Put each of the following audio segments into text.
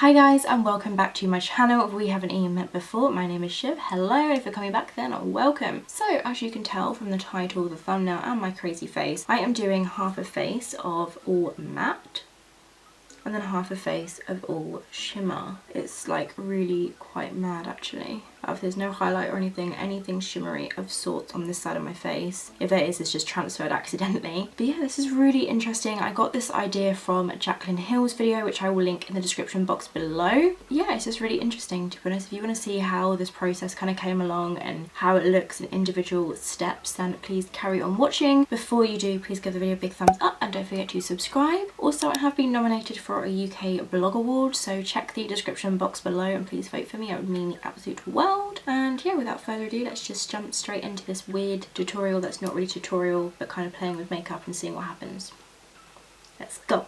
Hi guys and welcome back to my channel. If we haven't even met before, my name is Shiv. Hello, if you're coming back then welcome. So as you can tell from the title, the thumbnail and my crazy face, I am doing half a face of all matte and then half a face of all shimmer. It's like really quite mad actually. If there's no highlight or anything shimmery of sorts on this side of my face. If there is, it's just transferred accidentally. But yeah, this is really interesting. I got this idea from Jaclyn Hill's video, which I will link in the description box below. Yeah, it's just really interesting, to be honest. If you want to see how this process kind of came along and how it looks in individual steps, then please carry on watching. Before you do, please give the video a big thumbs up and don't forget to subscribe. Also, I have been nominated for a UK Blog Award, so check the description box below and please vote for me. It would mean the absolute world. And yeah, without further ado, let's just jump straight into this weird tutorial that's not really tutorial but kind of playing with makeup and seeing what happens. Let's go.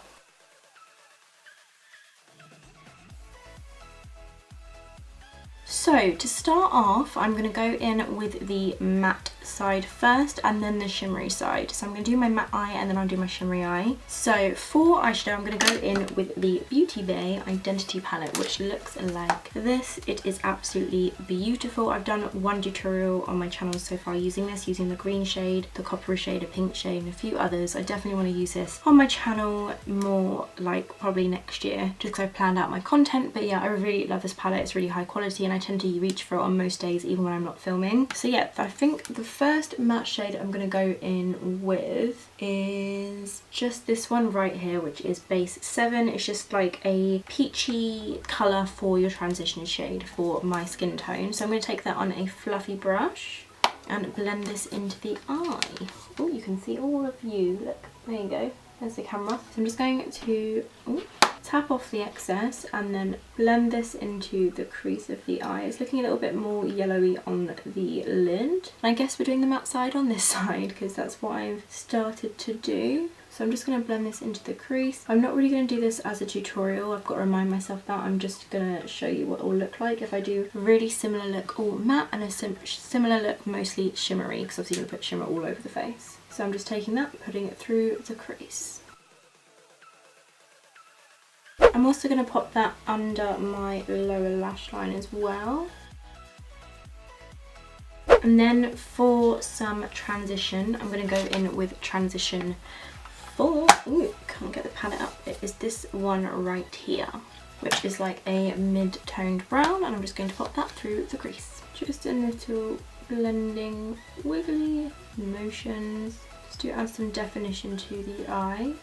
So to start off, I'm going to go in with the matte side first and then the shimmery side. So I'm going to do my matte eye and then I'll do my shimmery eye. So for eyeshadow, I'm going to go in with the Beauty Bay Identity palette, which looks like this. It is absolutely beautiful. I've done one tutorial on my channel so far using this, using the green shade, the coppery shade, a pink shade and a few others. I definitely want to use this on my channel more, like probably next year, just because I've planned out my content. But yeah, I really love this palette. It's really high quality and I tend to reach for it on most days, even when I'm not filming. So yeah, I think the first matte shade I'm going to go in with is just this one right here, which is base 7. It's just like a peachy colour for your transition shade for my skin tone. So I'm going to take that on a fluffy brush and blend this into the eye. Oh, you can see all of you. Look, there you go. There's the camera. So I'm just going to tap off the excess and then blend this into the crease of the eye. It's looking a little bit more yellowy on the lid. And I guess we're doing the matte side on this side because that's what I've started to do. So I'm just going to blend this into the crease. I'm not really going to do this as a tutorial. I've got to remind myself that. I'm just going to show you what it will look like if I do a really similar look all matte and a similar look mostly shimmery, because obviously you're going to put shimmer all over the face. So I'm just taking that, putting it through the crease. I'm also going to pop that under my lower lash line as well. And then for some transition, I'm going to go in with transition 4. Ooh, can't get the palette up. It is this one right here, which is like a mid-toned brown, and I'm just going to pop that through the crease. Just a little blending wiggly motions just to add some definition to the eye.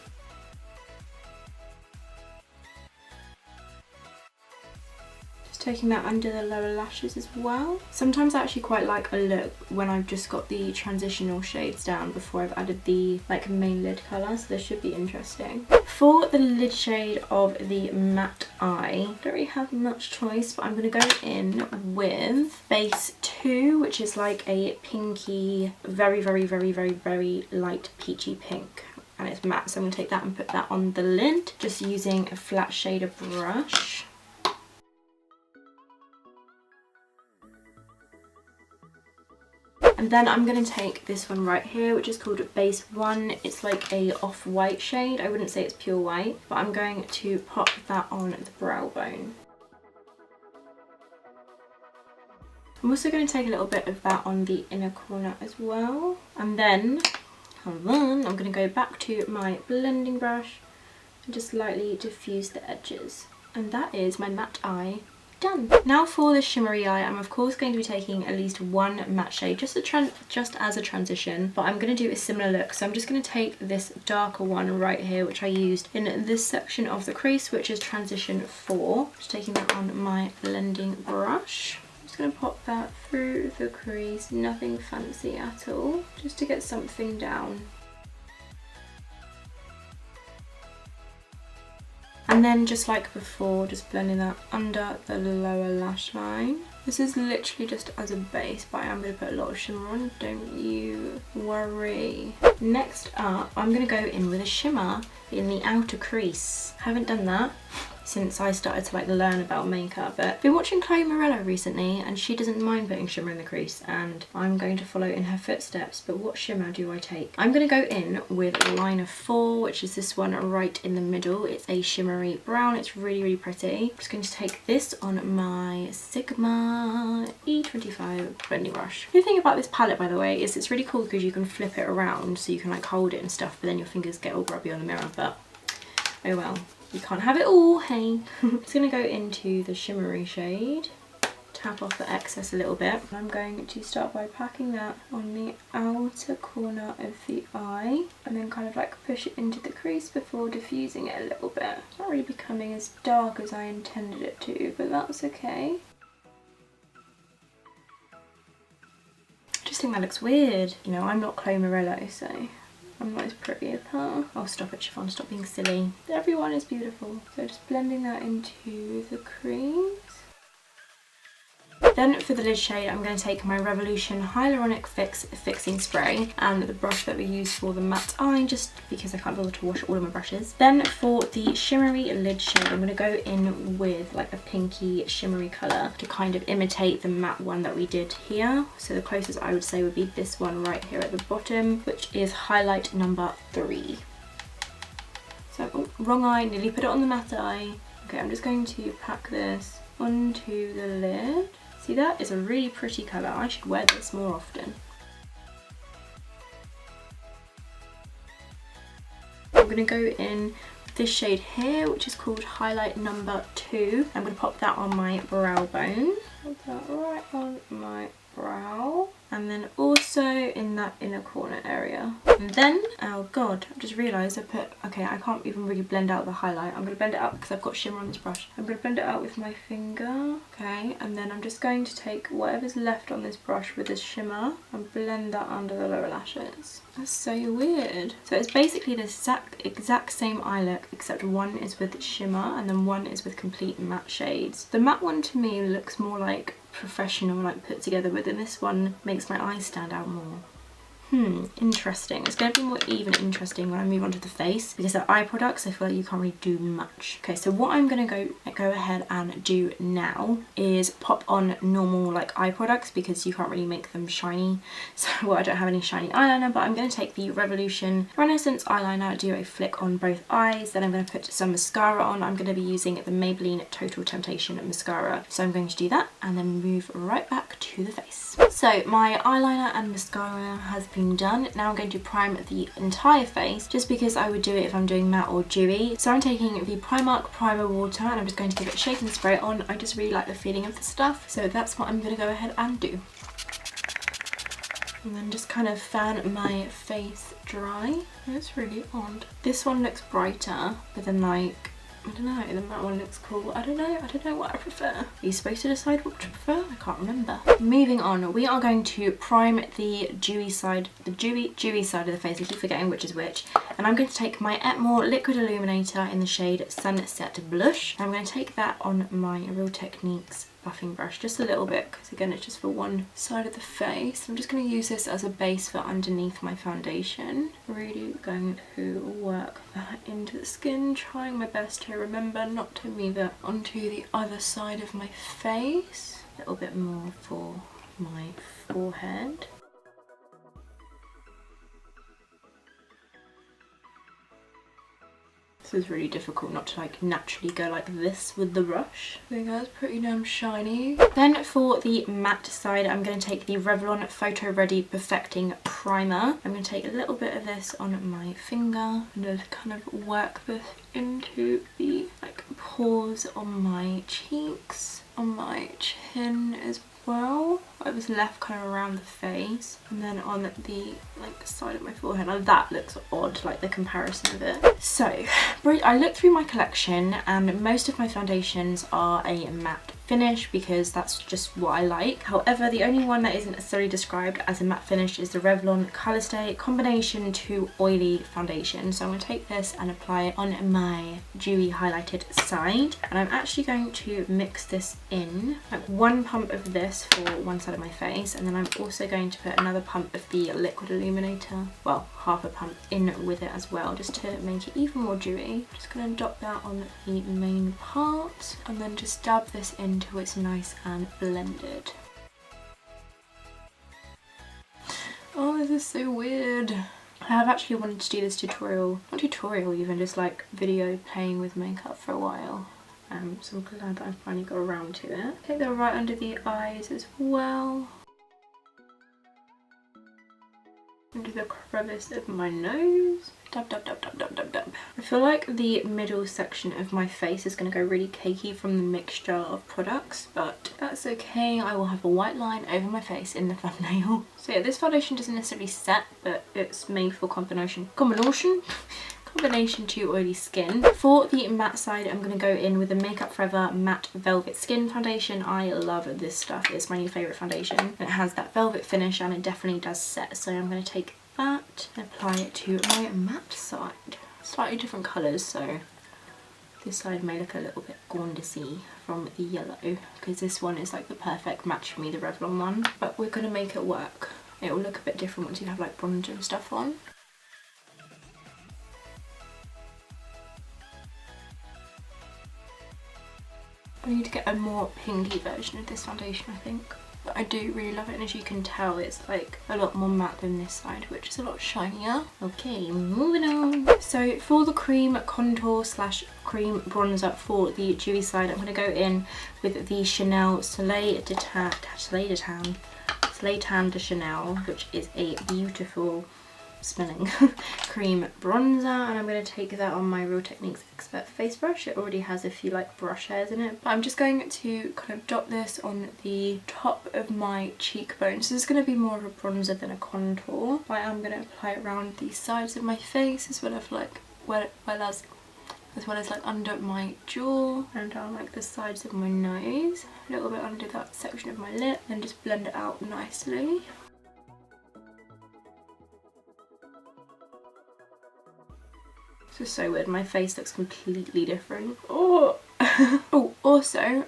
Taking that under the lower lashes as well. Sometimes I actually quite like a look when I've just got the transitional shades down before I've added the like main lid colour, so this should be interesting. For the lid shade of the matte eye, I don't really have much choice, but I'm going to go in with base 2, which is like a pinky, very light peachy pink. And it's matte, so I'm going to take that and put that on the lid, just using a flat shader brush. And then I'm going to take this one right here, which is called Base 1. It's like a off-white shade. I wouldn't say it's pure white, but I'm going to pop that on the brow bone. I'm also going to take a little bit of that on the inner corner as well. And then I'm going to go back to my blending brush and just lightly diffuse the edges. And that is my matte eye done. Now for the shimmery eye, I'm of course going to be taking at least one matte shade just as a transition, but I'm going to do a similar look. So I'm just going to take this darker one right here, which I used in this section of the crease, which is transition 4. Just taking that on my blending brush. I'm just going to pop that through the crease, nothing fancy at all, just to get something down. And then just like before, just blending that under the lower lash line. This is literally just as a base, but I am going to put a lot of shimmer on, don't you worry. Next up, I'm going to go in with a shimmer in the outer crease. Haven't done that. since I started to like learn about makeup. But I've been watching Chloe Morello recently and she doesn't mind putting shimmer in the crease, and I'm going to follow in her footsteps. But what shimmer do I take? I'm going to go in with Liner 4, which is this one right in the middle. It's a shimmery brown. It's really, really pretty. I'm just going to take this on my Sigma E25 blending brush. The thing about this palette, by the way, is it's really cool because you can flip it around so you can like hold it and stuff, but then your fingers get all grubby on the mirror. But oh well, you can't have it all, hey. It's going to go into the shimmery shade, tap off the excess a little bit. I'm going to start by packing that on the outer corner of the eye and then kind of like push it into the crease before diffusing it a little bit. It's not really becoming as dark as I intended it to, but that's okay. I just think that looks weird. You know, I'm not Chloe Morello, so I'm not as pretty as her. Oh, stop it, Chiffon, stop being silly. Everyone is beautiful. So just blending that into the crease. Then for the lid shade, I'm going to take my Revolution Hyaluronic Fixing Spray and the brush that we use for the matte eye, just because I can't bother to wash all of my brushes. Then for the shimmery lid shade, I'm going to go in with like a pinky shimmery colour to kind of imitate the matte one that we did here. So the closest I would say would be this one right here at the bottom, which is highlight number 3. So, oh, wrong eye, nearly put it on the matte eye. Okay, I'm just going to pack this onto the lid. See, that is a really pretty colour. I should wear this more often. I'm going to go in with this shade here, which is called highlight number 2. I'm going to pop that on my brow bone. Pop that right on my brow. And then also in that inner corner area. And then, oh god, I just realised okay, I can't even really blend out the highlight. I'm going to blend it out because I've got shimmer on this brush. I'm going to blend it out with my finger. Okay, and then I'm just going to take whatever's left on this brush with this shimmer and blend that under the lower lashes. That's so weird. So it's basically the exact same eye look, except one is with shimmer and then one is with complete matte shades. The matte one to me looks more like professional, like put together, but then this one makes my eyes stand out more. Interesting. It's going to be more even interesting when I move on to the face, because the eye products I feel like you can't really do much. Okay, so what I'm going to go ahead and do now is pop on normal like eye products, because you can't really make them shiny. So well, I don't have any shiny eyeliner, but I'm going to take the Revolution Renaissance eyeliner, do a flick on both eyes, then I'm going to put some mascara on. I'm going to be using the Maybelline Total Temptation mascara, so I'm going to do that and then move right back to the face. So my eyeliner and mascara has been done. Now I'm going to prime the entire face, just because I would do it if I'm doing matte or dewy. So I'm taking the Primark Primer Water and I'm just going to give it a shake and spray it on. I just really like the feeling of the stuff, so that's what I'm going to go ahead and do. And then just kind of fan my face dry. That's really odd. This one looks brighter, but then like, I don't know, the matte one looks cool. I don't know what I prefer. Are you supposed to decide what to prefer? I can't remember. Moving on, we are going to prime the dewy side, dewy side of the face. I keep forgetting which is which. And I'm going to take my Etmore Liquid Illuminator in the shade Sunset Blush. I'm going to take that on my Real Techniques buffing brush just a little bit, because again it's just for one side of the face. I'm just going to use this as a base for underneath my foundation. Really going to work that into the skin, trying my best to remember not to move it onto the other side of my face. A little bit more for my forehead. This is really difficult not to like naturally go like this with the brush. I think that's pretty damn shiny. Then for the matte side, I'm going to take the Revlon Photo Ready Perfecting Primer. I'm going to take a little bit of this on my finger and just kind of work this into the like pores on my cheeks, on my chin as well. It was left kind of around the face, and then on the like side of my forehead. Now that looks odd, like the comparison of it. So I looked through my collection and most of my foundations are a matte finish because that's just what I like. However, the only one that isn't necessarily described as a matte finish is the Revlon Colorstay Combination 2 Oily Foundation. So I'm going to take this and apply it on my dewy highlighted side, and I'm actually going to mix this in, like 1 pump of this for one side of my face, and then I'm also going to put another pump of the liquid illuminator, well, half a pump in with it as well, just to make it even more dewy. Just going to dot that on the main part and then just dab this until it's nice and blended. Oh, this is so weird. I have actually wanted to do this tutorial, not tutorial even, just like video playing with makeup for a while. So I'm glad that I finally got around to it. Take that right under the eyes as well. Into the crevice of my nose. Dab, dab, dab, dab, dab, dab, dab. I feel like the middle section of my face is going to go really cakey from the mixture of products, but that's okay. I will have a white line over my face in the thumbnail. So yeah, this foundation doesn't necessarily set, but it's made for combination 2 oily skin. For the matte side, I'm going to go in with the Makeup Forever Matte Velvet Skin Foundation. I love this stuff. It's my new favourite foundation. And it has that velvet finish and it definitely does set. So I'm going to take that and apply it to my matte side. Slightly different colours, so this side may look a little bit jaundicey from the yellow, because this one is like the perfect match for me, the Revlon one. But we're going to make it work. It will look a bit different once you have like bronzer and stuff on. I need to get a more pinky version of this foundation, I think. But I do really love it, and as you can tell, it's like a lot more matte than this side, which is a lot shinier. Okay, moving on. So for the cream contour slash cream bronzer for the dewy side, I'm going to go in with the Chanel Soleil Tan de Chanel, which is a beautiful smelling cream bronzer, and I'm going to take that on my Real Techniques Expert face brush. It already has a few like brush hairs in it, but I'm just going to kind of dot this on the top of my cheekbones. So this is going to be more of a bronzer than a contour, but I am going to apply it around the sides of my face as well as like like under my jaw and down like the sides of my nose, a little bit under that section of my lip, and just blend it out nicely. This is so weird, my face looks completely different. Oh! Oh, also,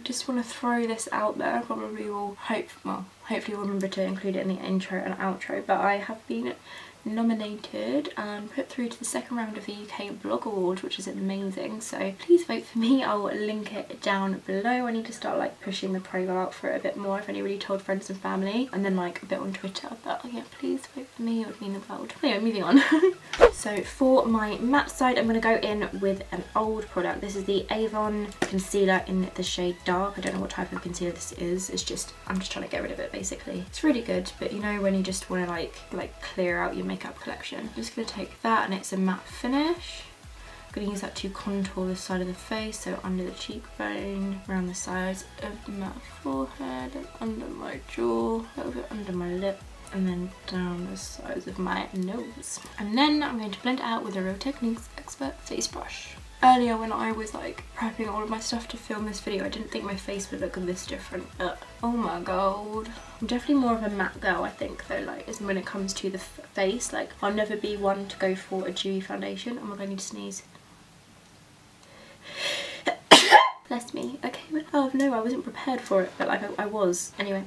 just want to throw this out there, probably will hopefully remember to include it in the intro and outro, but I have been nominated and put through to the second round of the UK Blog Awards, which is amazing, so please vote for me. I'll link it down below. I need to start like pushing the promo out for it a bit more. I've only really told friends and family, and then like a bit on Twitter, but yeah, please vote for me, it would mean the world. Anyway, moving on. So for my matte side, I'm going to go in with an old product. This is the Avon concealer in the shade Dark. I don't know what type of concealer this is. I'm just trying to get rid of it basically. It's really good, but you know when you just want to like clear out your makeup collection. I'm just going to take that, and it's a matte finish. I'm going to use that to contour the side of the face, so under the cheekbone, around the sides of my forehead, and under my jaw, a little bit under my lip, and then down the sides of my nose. And then I'm going to blend it out with a Real Techniques Expert face brush. Earlier when I was like prepping all of my stuff to film this video, I didn't think my face would look this different, but oh my god. I'm definitely more of a matte girl, I think, though, like when it comes to the face. Like I'll never be one to go for a dewy foundation. Oh my god, I need to sneeze. Bless me. Okay, oh no, I wasn't prepared for it, but like I was. Anyway.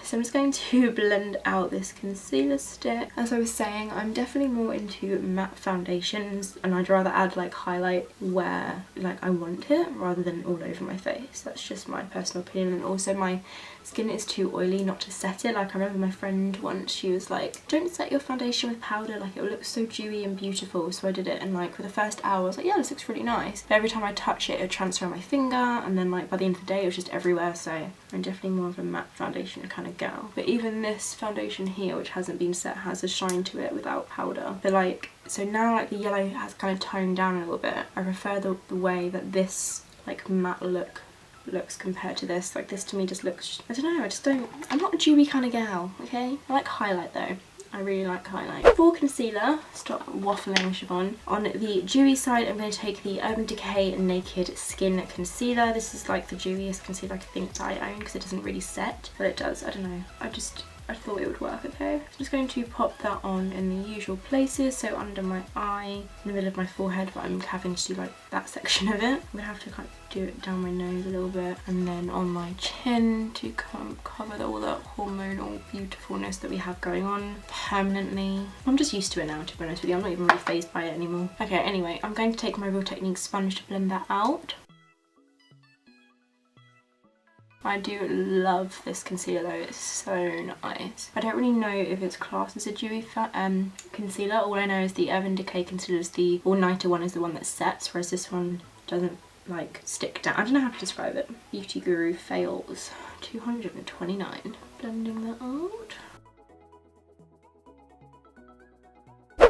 So I'm just going to blend out this concealer stick. As I was saying, I'm definitely more into matte foundations, and I'd rather add like highlight where like I want it rather than all over my face. That's just my personal opinion. And also my skin is too oily not to set it. Like I remember my friend once, she was like, don't set your foundation with powder, like it will look so dewy and beautiful. So I did it, and like for the first hour I was like, yeah, this looks really nice. But every time I touch it, it would transfer on my finger, and then like by the end of the day it was just everywhere. So I'm definitely more of a matte foundation kind of girl. But even this foundation here, which hasn't been set, has a shine to it without powder. But like, so now like the yellow has kind of toned down a little bit. I prefer the way that this like matte look looks compared to this. Like this to me just looks, I don't know, I'm not a dewy kind of gal, okay? I like highlight though. I really like highlight. For concealer, stop waffling Siobhan. On the dewy side, I'm going to take the Urban Decay Naked Skin Concealer. This is like the dewiest concealer I think that I own because it doesn't really set, but it does. I don't know. I thought it would work okay. I'm just going to pop that on in the usual places, so under my eye, in the middle of my forehead, but I'm having to do like that section of it. I'm gonna have to kind of do it down my nose a little bit, and then on my chin to cover all that hormonal beautifulness that we have going on permanently. I'm just used to it now, to be honest with you. I'm not even really fazed by it anymore. Okay, anyway, I'm going to take my Real Techniques sponge to blend that out. I do love this concealer though, it's so nice. I don't really know if it's classed as a dewy concealer. All I know is the Urban Decay concealer is the all-nighter one, is the one that sets, whereas this one doesn't like stick down. I don't know how to describe it. Beauty Guru Fails 229. Blending that out.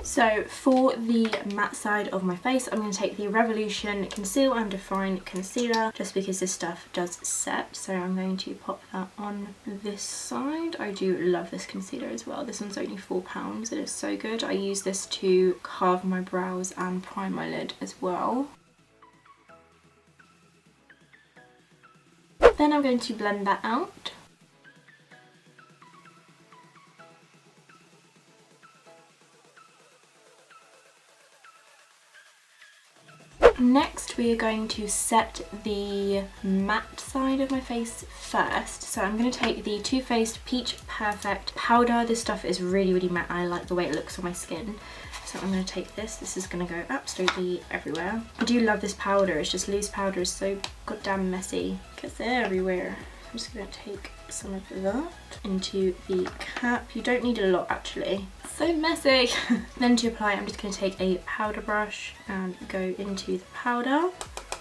So for the matte side of my face, I'm going to take the Revolution Conceal and Define Concealer, just because this stuff does set. So I'm going to pop that on this side. I do love this concealer as well. This one's only £4. It is so good. I use this to carve my brows and prime my lid as well. Then I'm going to blend that out. Next we are going to set the matte side of my face first. So I'm going to take the Too Faced Peach Perfect powder. This stuff is really matte. I like the way it looks on my skin. So I'm going to take this. This is going to go absolutely everywhere. I do love this powder. It's just loose powder is so goddamn messy. It gets everywhere. I'm just going to take some of that into the cap. You don't need a lot actually. So messy. Then to apply, I'm just going to take a powder brush and go into the powder,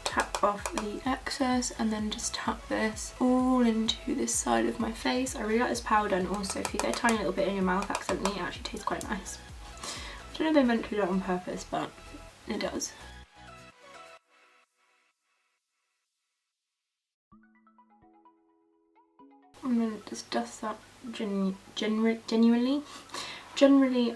tap off the excess, and then just tap this all into this side of my face. I really like this powder, and also if you get a tiny little bit in your mouth accidentally, it actually tastes quite nice. I don't know if they meant to do that on purpose, but it does. And then just dust that generally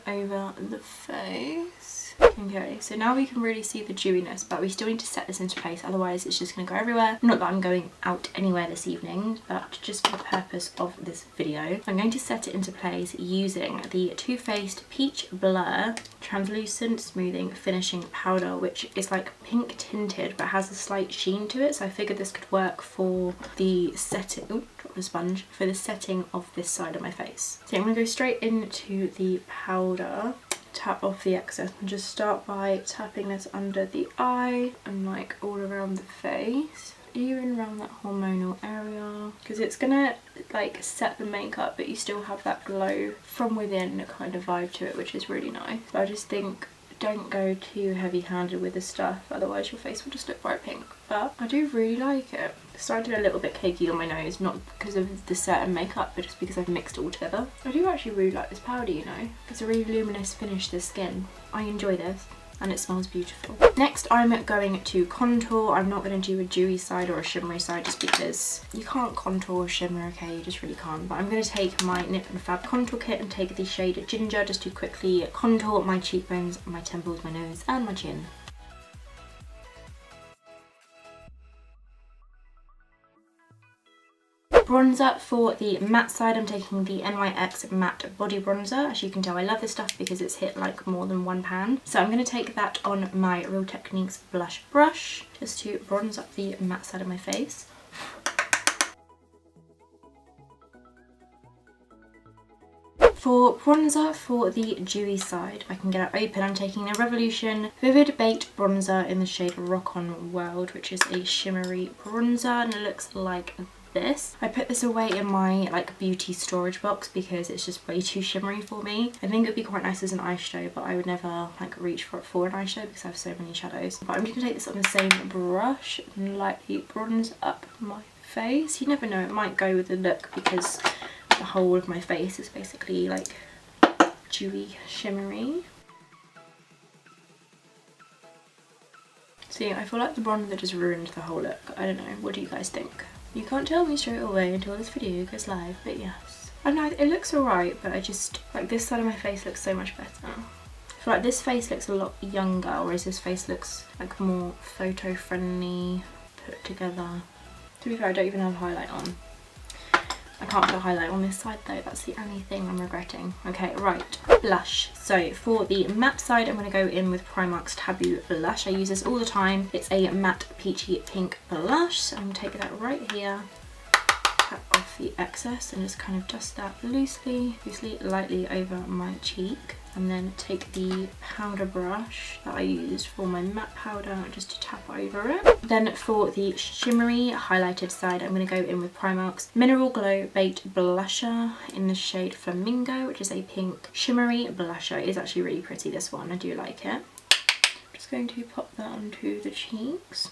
over the face. Okay, so now we can really see the dewiness, but we still need to set this into place, otherwise it's just going to go everywhere. Not that I'm going out anywhere this evening, but just for the purpose of this video, I'm going to set it into place using the Too Faced Peach Blur Translucent Smoothing Finishing Powder, which is like pink tinted but has a slight sheen to it, so I figured this could work for the setting. Ooh, drop the sponge. For the setting of this side of my face. So I'm going to go straight into the powder, tap off the excess, and just start by tapping this under the eye and like all around the face, even around that hormonal area, because it's gonna like set the makeup but you still have that glow from within kind of vibe to it, which is really nice. But I just think don't go too heavy handed with this stuff, otherwise your face will just look bright pink. But I do really like it. It's starting a little bit cakey on my nose, not because of the certain makeup, but just because I've mixed it all together. I do actually really like this powder, you know. It's a really luminous finish to the skin. I enjoy this, and it smells beautiful. Next, I'm going to contour. I'm not going to do a dewy side or a shimmery side, just because you can't contour shimmer, okay? You just really can't. But I'm going to take my Nip and Fab contour kit and take the shade Ginger just to quickly contour my cheekbones, my temples, my nose, and my chin. Bronzer for the matte side, I'm taking the NYX Matte Body Bronzer. As you can tell, I love this stuff because it's hit like more than one pan. So I'm going to take that on my Real Techniques blush brush just to bronze up the matte side of my face. For bronzer for the dewy side, I can get it open. I'm taking the Revolution Vivid Baked Bronzer in the shade Rock On World, which is a shimmery bronzer, and it looks like this. I put this away in my like beauty storage box because it's just way too shimmery for me. I think it would be quite nice as an eyeshadow, but I would never like reach for it for an eyeshadow because I have so many shadows. But I'm just gonna take this on the same brush and lightly bronze up my face. You never know, it might go with the look because the whole of my face is basically like dewy, shimmery. See, I feel like the bronzer just ruined the whole look. I don't know, what do you guys think? You can't tell me straight away until this video goes live, but yes. I know it looks alright, but I just, like, this side of my face looks so much better. I feel like this face looks a lot younger, whereas this face looks like more photo friendly, put together. To be fair, I don't even have highlight on. I can't put highlight on this side though, that's the only thing I'm regretting. Okay, right, blush. So for the matte side, I'm going to go in with Primark's Taboo blush. I use this all the time. It's a matte peachy pink blush. So I'm going to take that right here, tap off the excess and just kind of dust that loosely, lightly over my cheek. And then take the powder brush that I used for my matte powder just to tap over it. Then for the shimmery highlighted side, I'm going to go in with Primark's Mineral Glow Baked Blusher in the shade Flamingo, which is a pink shimmery blusher. It is actually really pretty, this one. I do like it. Just going to pop that onto the cheeks.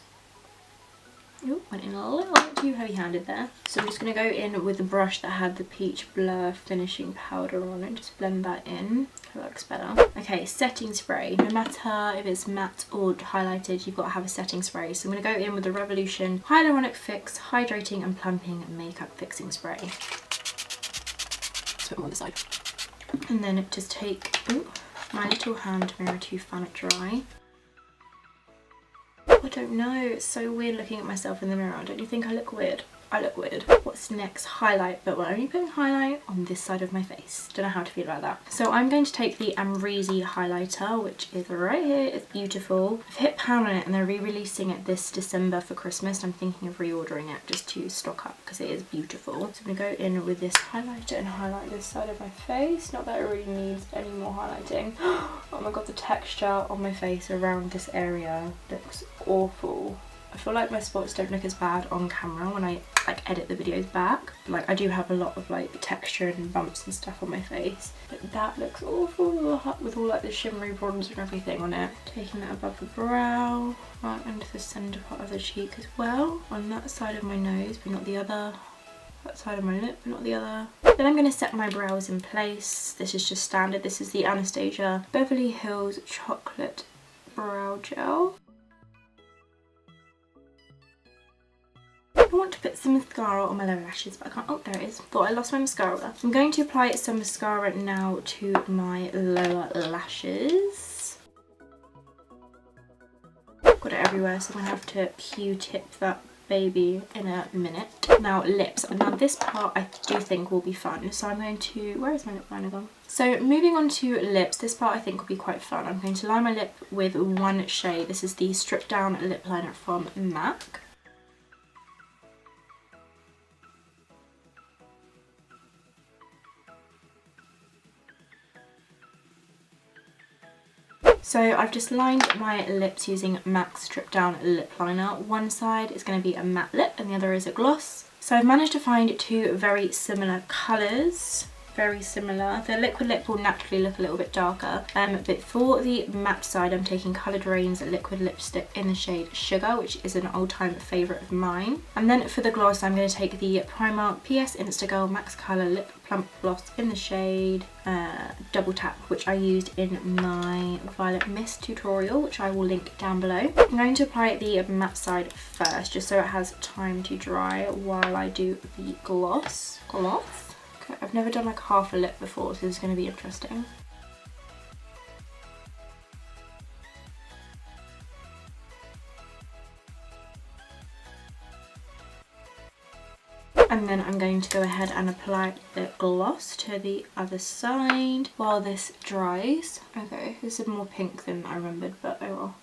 Ooh, went in a little too heavy-handed there. So I'm just going to go in with the brush that had the peach blur finishing powder on it. Just blend that in. That looks better. Okay, setting spray. No matter if it's matte or highlighted, you've got to have a setting spray. So I'm going to go in with the Revolution Hyaluronic Fix Hydrating and Plumping Makeup Fixing Spray. Let's put them on the side. And then just take my little hand mirror to fan it dry. I don't know, it's so weird looking at myself in the mirror. Don't you think I look weird? I look weird. What's next? Highlight, but we're only putting highlight on this side of my face. Don't know how to feel about that. So I'm going to take the Amrezy highlighter, which is right here. It's beautiful. I've hit pound on it and they're re-releasing it this December for Christmas. I'm thinking of reordering it just to stock up because it is beautiful. So I'm going to go in with this highlighter and highlight this side of my face. Not that it really needs any more highlighting. Oh my god, the texture on my face around this area looks awful. I feel like my spots don't look as bad on camera when I like edit the videos back. Like I do have a lot of like texture and bumps and stuff on my face, but that looks awful with all like the shimmery bronzer and everything on it. Taking that above the brow, right into the centre part of the cheek as well. On that side of my nose, but not the other. That side of my lip, but not the other. Then I'm going to set my brows in place. This is just standard. This is the Anastasia Beverly Hills Chocolate Brow Gel. I want to put some mascara on my lower lashes, but I can't. Oh, there it is. Thought I lost my mascara. I'm going to apply some mascara now to my lower lashes. Got it everywhere, so I'm going to have to Q-tip that baby in a minute. Now lips. Now this part I do think will be fun, so I'm going to, where is my lip liner gone? So moving on to lips, this part I think will be quite fun. I'm going to line my lip with one shade. This is the Stripped Down Lip Liner from MAC. So I've just lined my lips using MAC's Stripped Down Lip Liner. One side is going to be a matte lip and the other is a gloss. So I've managed to find two very similar colours. Very similar. The liquid lip will naturally look a little bit darker, but for the matte side I'm taking Coloured Rain's liquid lipstick in the shade Sugar, which is an old-time favourite of mine. And then for the gloss I'm going to take the Primark PS Instagirl Max Colour Lip Plump Gloss in the shade Double Tap, which I used in my Violet Mist tutorial, which I will link down below. I'm going to apply the matte side first, just so it has time to dry while I do the gloss. I've never done like half a lip before, so this is going to be interesting. And then I'm going to go ahead and apply the gloss to the other side while this dries. Okay, this is more pink than I remembered, but oh well.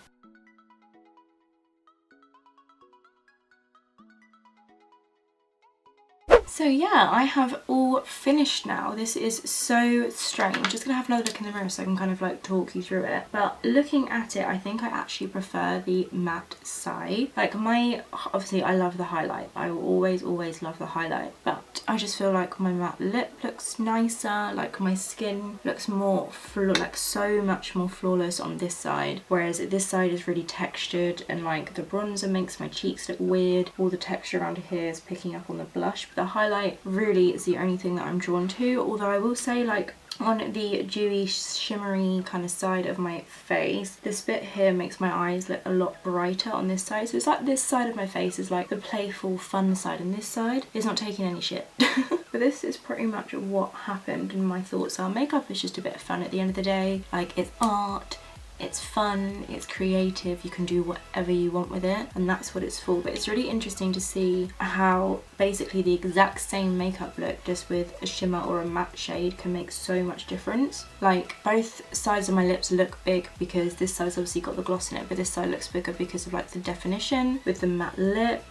So yeah, I have all finished now. This is so strange. I'm just gonna have another look in the mirror so I can kind of like talk you through it. But looking at it, I think I actually prefer the matte side. Like obviously I love the highlight. I will always love the highlight. But I just feel like my matte lip looks nicer. Like my skin looks more, like so much more flawless on this side. Whereas this side is really textured and like the bronzer makes my cheeks look weird. All the texture around here is picking up on the blush. But the highlight really is the only thing that I'm drawn to, although I will say, like, on the dewy shimmery kind of side of my face, this bit here makes my eyes look a lot brighter on this side. So it's like this side of my face is like the playful fun side, and this side is not taking any shit. But this is pretty much what happened, and my thoughts are makeup is just a bit of fun at the end of the day. Like, it's art, it's fun, it's creative, you can do whatever you want with it, and that's what it's for. But it's really interesting to see how basically the exact same makeup look, just with a shimmer or a matte shade, can make so much difference. Like, both sides of my lips look big because this side's obviously got the gloss in it, but this side looks bigger because of like the definition with the matte lip.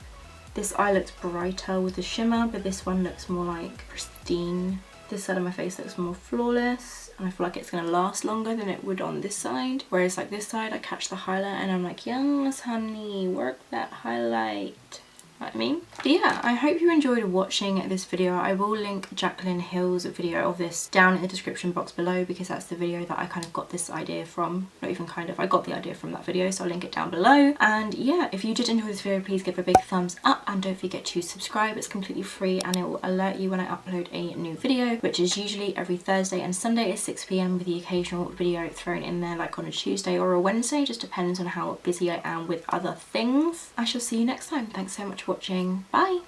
This eye looks brighter with the shimmer, but this one looks more like pristine. This side of my face looks more flawless, and I feel like it's going to last longer than it would on this side. Whereas like this side, I catch the highlight and I'm like, yes honey, work that highlight. Know what I mean? But yeah, I hope you enjoyed watching this video. I will link Jaclyn Hill's video of this down in the description box below, because that's the video that I kind of got this idea from. Not even kind of, I got the idea from that video, so I'll link it down below. And yeah, if you did enjoy this video, please give it a big thumbs up, and don't forget to subscribe. It's completely free and it will alert you when I upload a new video, which is usually every Thursday and Sunday at 6 PM, with the occasional video thrown in there like on a Tuesday or a Wednesday. Just depends on how busy I am with other things. I shall see you next time. Thanks so much for watching. Bye.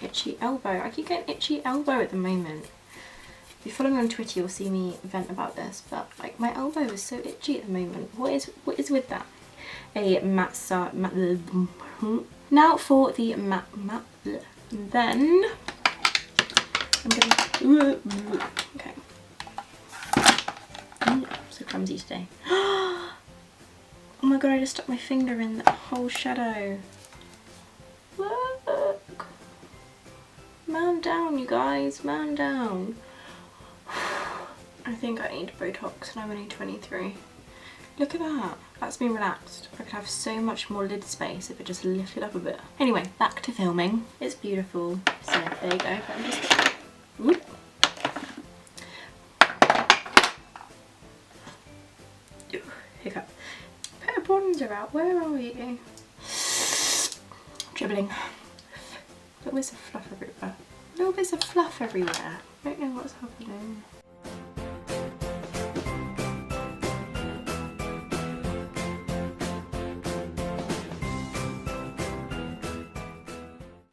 Itchy elbow. I keep getting itchy elbow at the moment. If you follow me on Twitter, you'll see me vent about this, but like my elbow is so itchy at the moment. What is with that? A matte now for the matte. Then I'm gonna okay. I'm so clumsy today. Oh my god, I just stuck my finger in the whole shadow. Look. Man down, you guys, man down. I think I need Botox and I'm only 23. Look at that. That's me relaxed. I could have so much more lid space if it just lifted up a bit. Anyway, back to filming. It's beautiful. So there you go. I'm just... Whoop. Hiccup. Put a bronzer out. Where are you? Dribbling. Little bits of fluff everywhere. Little bits of fluff everywhere. I don't know what's happening.